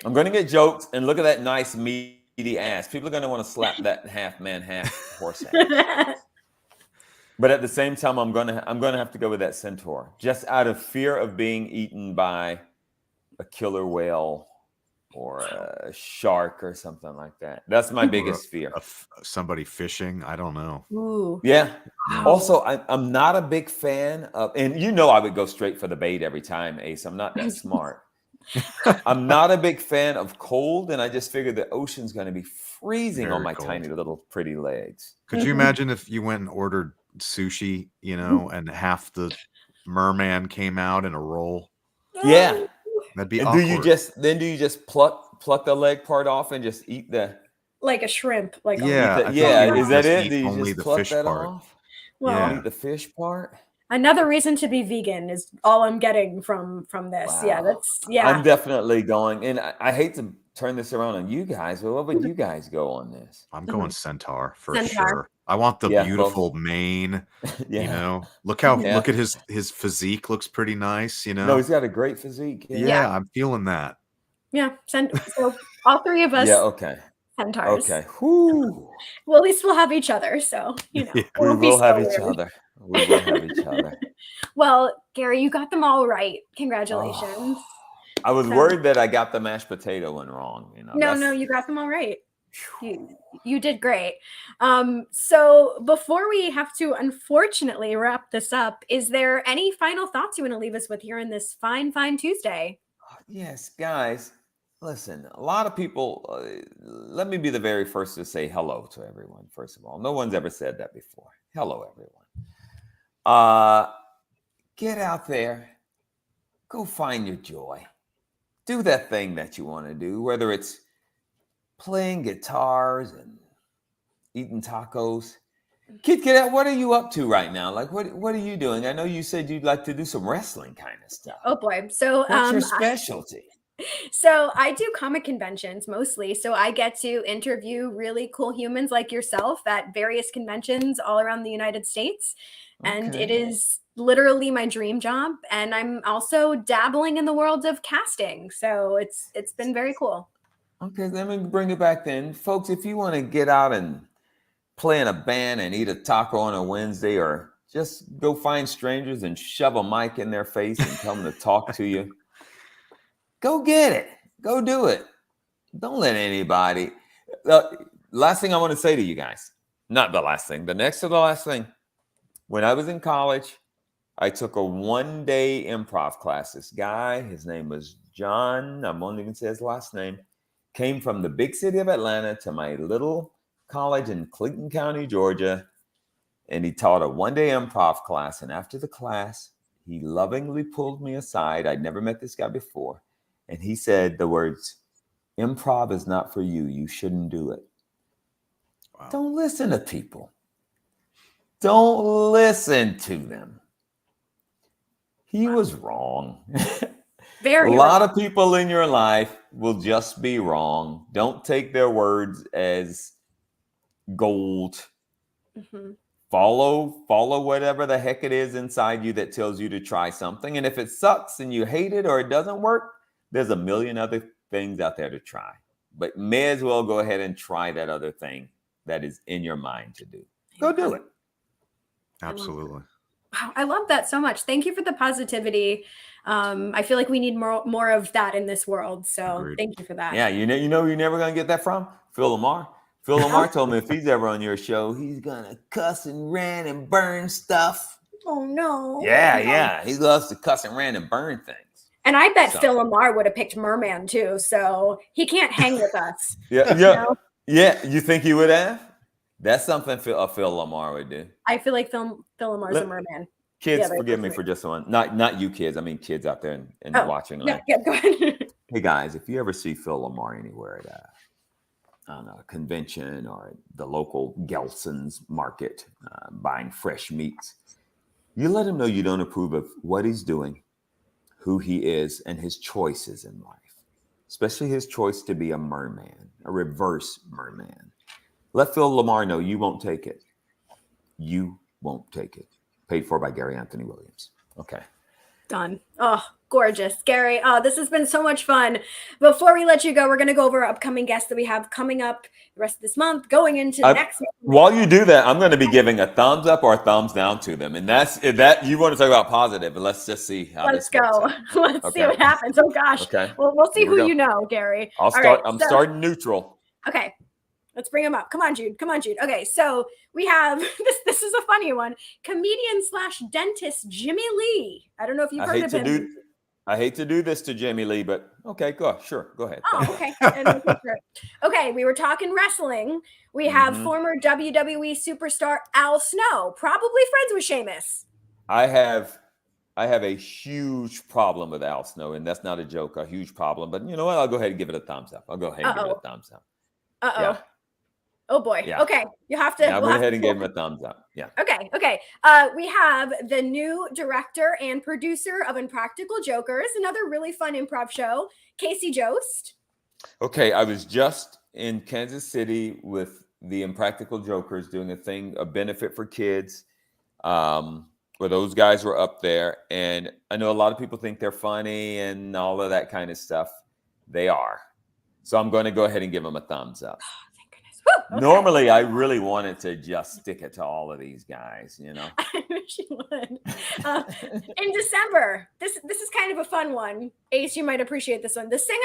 I'm going to get jokes, and look at that nice meaty ass. People are going to want to slap that half man, half horse ass. But at the same time, I'm going to have to go with that centaur, just out of fear of being eaten by a killer whale or a shark or something like that. That's my biggest fear. Somebody fishing, I don't know. Ooh. Yeah. Wow. Also, I'm not a big fan of, and you know I would go straight for the bait every time, Ace. I'm not that smart. I'm not a big fan of cold, and I just figured the ocean's going to be freezing on my tiny little pretty legs. Could you imagine if you went and ordered sushi, you know, and half the merman came out in a roll? Yeah, that'd be and awkward. Do you just pluck the leg part off and just eat the like a shrimp? Like yeah. Is that it? Do you only just the pluck fish that part off? Well, eat the fish part. Another reason to be vegan is all I'm getting from this. Wow. Yeah, I'm definitely going, and I hate to turn this around on you guys, but what would you guys go on this? I'm going centaur for sure. I want the Yeah, beautiful mane. Yeah. You know, look Yeah. at his physique looks pretty nice. You know, No, he's got a great physique. yeah, I'm feeling that. Yeah. So all three of us Yeah. Okay. centaurs. Okay. Whoo. Well, at least we'll have each other. So, Yeah. it We won't be will so have each weird. other. We will have each other. Well, Gary, you got them all right. Congratulations. I was So- worried that I got the mashed potato one wrong. You know. No, you got them all right. You did great. So before we have to unfortunately wrap this up, is there any final thoughts you want to leave us with here in this fine Tuesday? Yes, guys. Listen, a lot of people. Let me be the very first to say hello to everyone. First of all, no one's ever said that before. Hello, everyone. Get out there. Go find your joy. Do that thing that you want to do, whether it's playing guitars and eating tacos. Kid, get out. What are you up to right now? Like, what are you doing? I know you said you'd like to do some wrestling kind of stuff. Oh boy. So What's your specialty? So I do comic conventions mostly. So I get to interview really cool humans like yourself at various conventions all around the United States. And it is literally my dream job. And I'm also dabbling in the world of casting. So it's been very cool. Okay, let me bring it back then. Folks, if you want to get out and play in a band and eat a taco on a Wednesday, or just go find strangers and shove a mic in their face and tell them to talk to you, go get it. Go do it. Don't let anybody. Last thing I want to say to you guys, not the last thing, the next to the last thing. When I was in college, I took a one-day improv class. This guy, his name was John, I won't even say his last name, came from the big city of Atlanta to my little college in Clayton County, Georgia, and he taught a one-day improv class. And after the class, he lovingly pulled me aside. I'd never met this guy before. And he said the words, "Improv is not for you. You shouldn't do it." Wow. Don't listen to people. Don't listen to them. He was wrong. Very A lot wrong. of people in your life will just be wrong. Don't take their words as gold. Mm-hmm. Follow whatever the heck it is inside you that tells you to try something. And if it sucks and you hate it or it doesn't work, there's a million other things out there to try. But may as well go ahead and try that other thing that is in your mind to do. Go do it. Absolutely. Wow, I love that so much. Thank you for the positivity. I feel like we need more of that in this world. So Agreed. Thank you for that. Yeah, you know you're never gonna get that from Phil Lamar. Phil Lamar told me if he's ever on your show, he's gonna cuss and rant and burn stuff. Oh no. Yeah. He loves to cuss and rant and burn things. And I bet Phil Lamar would have picked Merman too, so he can't hang with us. Yeah. You think he would have? That's something Phil Lamar would do. I feel like Phil Lamar's a merman. Kids, forgive me for just one. Not you kids. I mean kids out there and watching. Yeah, go ahead. Hey guys, if you ever see Phil Lamar anywhere at a convention or the local Gelson's market buying fresh meats, you let him know you don't approve of what he's doing, who he is, and his choices in life, especially his choice to be a merman, a reverse merman. Let Phil Lamar know you won't take it. You won't take it. Paid for by Gary Anthony Williams. Okay. Done. Oh, gorgeous. Gary, this has been so much fun. Before we let you go, we're going to go over our upcoming guests that we have coming up the rest of this month, going into next month. While you do that, I'm going to be giving a thumbs up or a thumbs down to them. And that's that you want to talk about positive, but let's just see how Let's go. Let's see what happens. Oh gosh. Okay. Well, we'll see who you know, Gary. I'll start. I'm starting neutral. Okay. Let's bring him up. Come on, Jude. Okay, so we have this is a funny one. Comedian / dentist Jimmy Lee. I don't know if you've heard of him. I hate to do this to Jimmy Lee, but okay, go ahead. Oh, okay. Okay, we were talking wrestling. We have former WWE superstar Al Snow, probably friends with Sheamus. I have a huge problem with Al Snow, and that's not a joke, a huge problem. But you know what? I'll go ahead and give it a thumbs up. Yeah. Oh boy. Yeah. Okay. You have to. Yeah, I went ahead and gave him a thumbs up. Yeah. Okay. We have the new director and producer of Impractical Jokers, another really fun improv show, Casey Jost. Okay. I was just in Kansas City with the Impractical Jokers doing a benefit for kids, where those guys were up there. And I know a lot of people think they're funny and all of that kind of stuff. They are. So I'm going to go ahead and give them a thumbs up. Oh, thank goodness. Woo, okay. Normally, I really wanted to just stick it to all of these guys, you know. I wish you would. In December, this is kind of a fun one. Ace, you might appreciate this one. The singer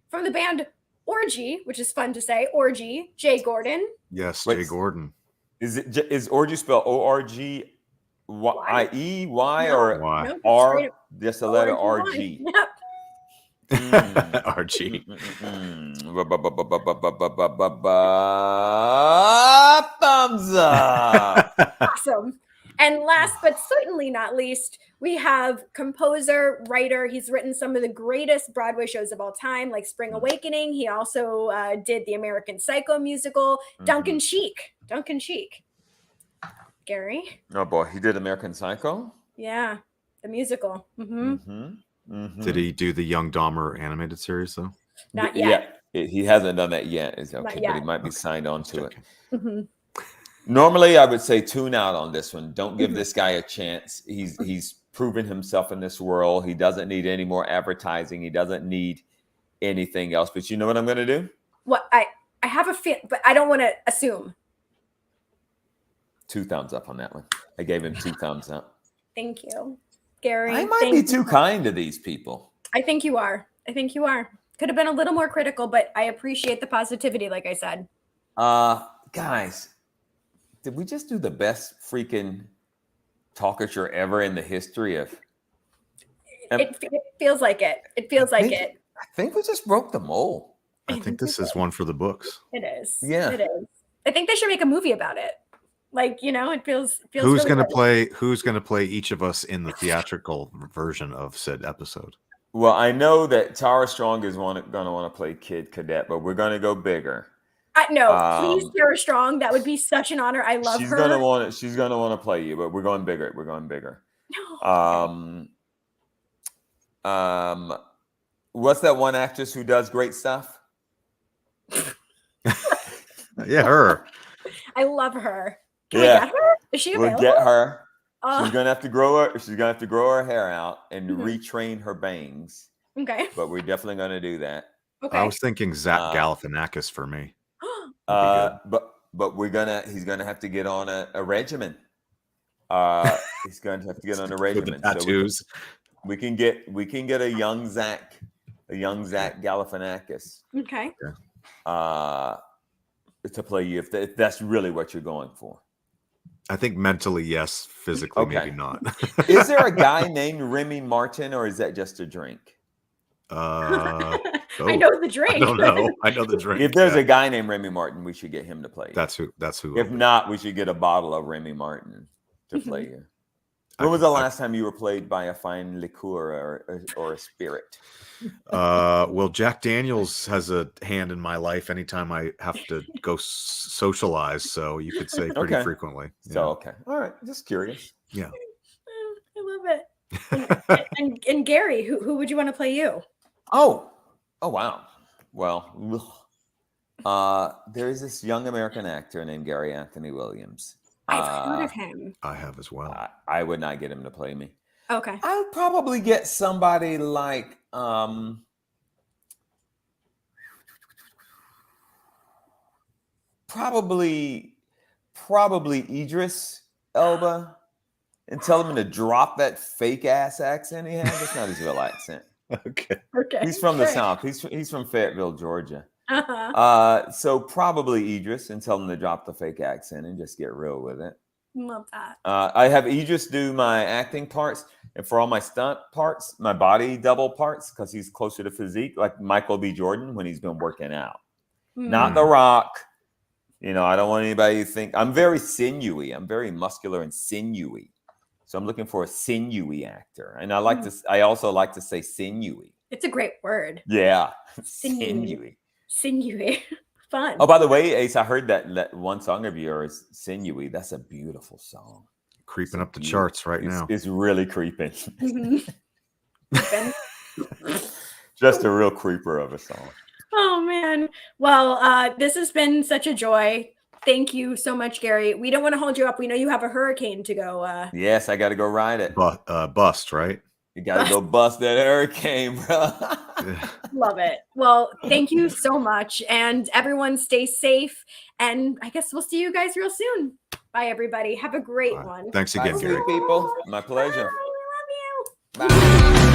from the band Orgy, which is fun to say, Orgy, Jay Gordon. Yes, Wait, Jay Gordon. Is Orgy spelled ORGIEY No, or Why? no, R? straight up Just a letter ORG. RG. Yep. Archie. Thumbs up. Awesome. And last but certainly not least, we have composer, writer. He's written some of the greatest Broadway shows of all time, like Spring Awakening. He also did the American Psycho musical, Duncan Sheik. Duncan Sheik. Gary? Oh boy, he did American Psycho? Yeah, the musical. Did he do the Young Dahmer animated series though? Not yet. Yeah, he hasn't done that yet. It's okay, Not but yet. he might be signed on to it. Mhm. Normally, I would say tune out on this one. Don't give this guy a chance. He's proven himself in this world. He doesn't need any more advertising. He doesn't need anything else. But you know what I'm going to do? What I have a feel, but I don't want to assume. 2 thumbs up on that one. I gave him 2 thumbs up. Thank you, Gary. I might thank be you. too kind to these people. I think you are. I think you are. Could have been a little more critical, but I appreciate the positivity, like I said. Guys, did we just do the best freaking talkature ever in the history of? It feels like it. It feels like it. I think we just broke the mold. I think this is one for the books. It is. Yeah. It is. I think they should make a movie about it. Like, you know, it feels Who's really gonna good. Who's gonna play each of us in the theatrical version of said episode? Well, I know that Tara Strong is going to want to play Kid Cadet, but we're going to go bigger. No, please, Tara Strong. That would be such an honor. I love her. She's gonna want to play you, but we're going bigger. We're going bigger. No. What's that one actress who does great stuff? Yeah, her. I love her. Can we get her? Is she available? We'll get her. Oh, She's gonna have to grow her hair out and retrain her bangs. okay. But we're definitely gonna do that. Okay. I was thinking Zach Galifianakis for me. But he's gonna have to get on a regimen. He's gonna have to get on a regimen. With the tattoos. So we can get a young Zach Galifianakis. Okay. To play you if that's really what you're going for. I think mentally, yes. Physically, Okay. maybe not. Is there a guy named Remy Martin, or is that just a drink? I know the drink. I don't know. I know the drink. If there's a guy named Remy Martin, we should get him to play you. That's who. If not, we should get a bottle of Remy Martin to play you. When was the last time you were played by a fine liqueur or a spirit? Well, Jack Daniels has a hand in my life anytime I have to go socialize. So you could say pretty frequently. So, okay. All right. Just curious. Yeah. Oh, I love it. And Gary, who would you want to play you? Oh, wow. Well, there is this young American actor named Gary Anthony Williams. I've heard of him. I have as well. I would not get him to play me. Okay. I would probably get somebody like probably Idris Elba and tell him to drop that fake ass accent he has. That's not his real accent. Okay. He's from the South. He's from Fayetteville, Georgia. Uh-huh. So probably Idris and tell him to drop the fake accent and just get real with it. Love that. I have Idris do my acting parts, and for all my stunt parts, my body double parts, because he's closer to physique, like Michael B. Jordan when he's been working out. Not The Rock. You know, I don't want anybody to think I'm very sinewy. I'm very muscular and sinewy. So I'm looking for a sinewy actor, and I also like to say sinewy. It's a great word. Yeah, Sinewy. Sinewy. Fun. Oh, by the way, Ace, I heard that one song of yours, Sinewy. That's a beautiful song. Creeping up the charts right now. It's really creeping. Mhm. Just a real creeper of a song. Oh man. Well, this has been such a joy. Thank you so much, Gary. We don't want to hold you up. We know you have a hurricane to go. Yes, I got to go ride it. Bust, right? You got to go bust that hurricane, bro. Love it. Well, thank you so much. And everyone stay safe. And I guess we'll see you guys real soon. Bye, everybody. Have a great one. Thanks again, Bye, Gary. sweet people. My pleasure. Bye. We love you. Bye.